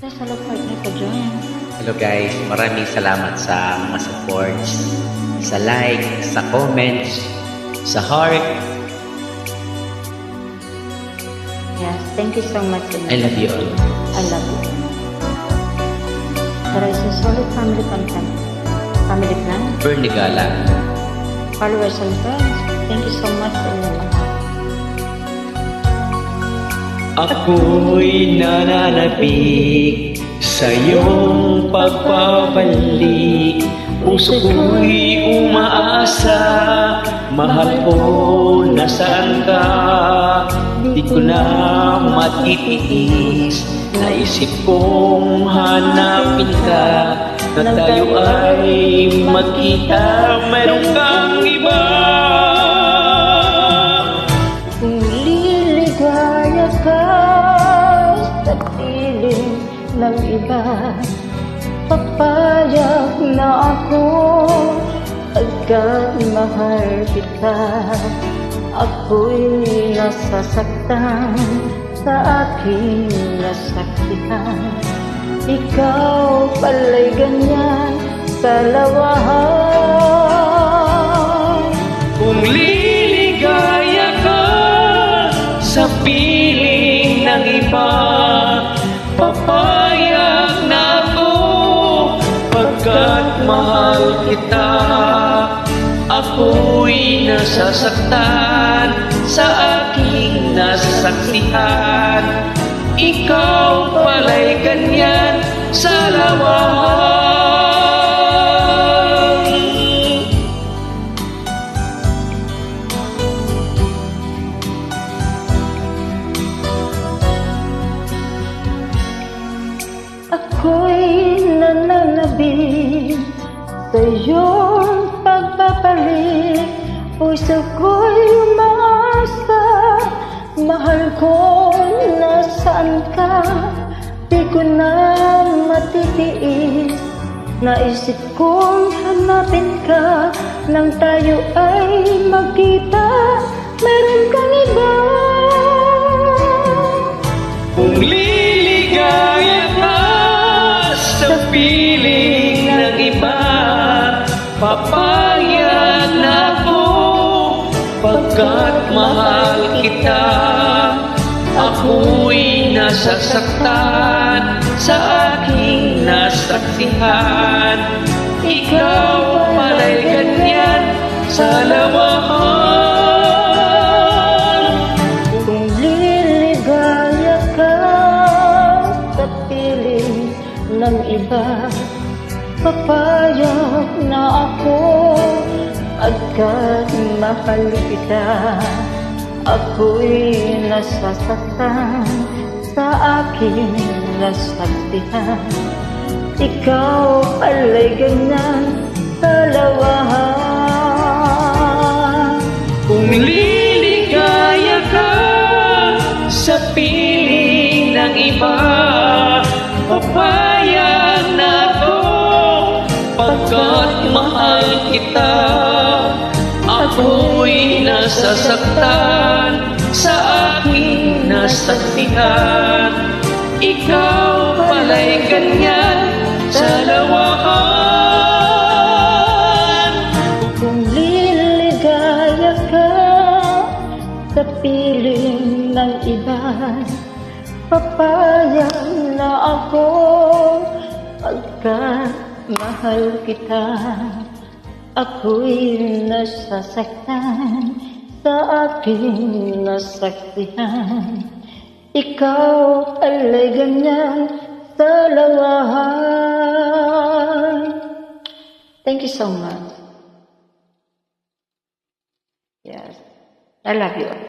Hello partner ko dyan. Hello guys, maraming salamat sa mga supports, sa like, sa comments, sa heart. Yes, thank you so much. I love you all. I love you. There is a solid family content. Family plan. Bernigala. Followers and friends. Thank you so much sa inyo lahat. Ako'y nananabik sa iyong pagbabalik. Puso ko'y umaasa, mahal ko, nasaan ka? Di ko na matitiis, naisip kong hanapin ka, na tayo ay magkita, mayroon kang iba. Kung liligaya ka sa piling ng iba, papayag na ako agad mahal kita. Ako'y nasasaktan sa aking nasakitan. Ikaw pala'y ganyan sa lawahan. Kung liligaya ka sa piling ng iba, papayag na ako pagkat mahal kita. Ako'y nasasaktan sa aking nasasaksihan. Ikaw pala'y ganyan sa lawahan. Ako'y nananabik sa iyong pagbabalik. Puso ko'y umaasa, mahal ko, nasaan ka? Di ko na matitiis, naisip kong hanapin ka, nang tayo ay magkita, meron kang iba. Kung liligaya ka sa piling ng iba, papayag na ako pagkat mahal kita. Ako'y nasasaktan sa aking nasaksihan. Ikaw pala'y ganyan sa lawahan. Kung liligaya ka sa piling ng iba, papayag na ako agad mahal kita. Ako'y nasasaktan sa aking nasaksihan. Ikaw pala'y ganyan sa lawahan. Kung liligaya ka sa piling ng iba, papayag na ako pagkat mahal kita. Ako'y nasasaktan sa aking nasaksihan. Ikaw pala'y ganyan sa lawahan. Kung liligaya ka sa piling ng iba, papayag na ako pagkat mahal kita. Ako'y nasasaktan sa aking nasaksihan. Ikaw pala'y ganyan sa lawahan. Thank you so much. Yes, I love you.